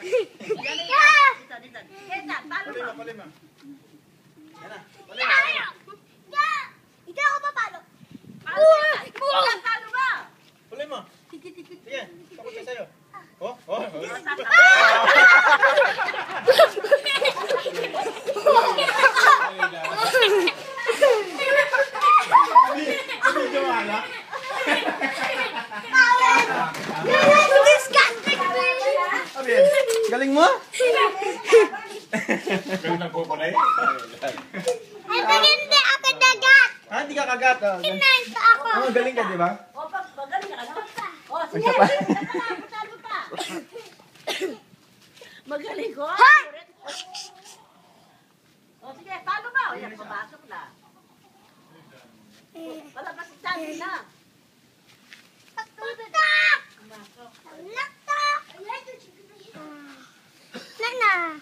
Dito. Kaya, talo ba? Palima. Hindi ako papalo. Talo ba? Palima. Sige, takot siya sa'yo. Oh. Hindi wala. Abi, galing mo? Galing ng popo na eh. Hindi ako dagat. Ah, hindi ka kagat. Hinanto ako. Oh, galing ka, di ba? O, magaling ka, ano? O, sige. Talo pa. Magaling ko. O, sige, talo ba? O, yan, papasok na. Wala pa si Chandy na. Tutak! Tutak! Nana!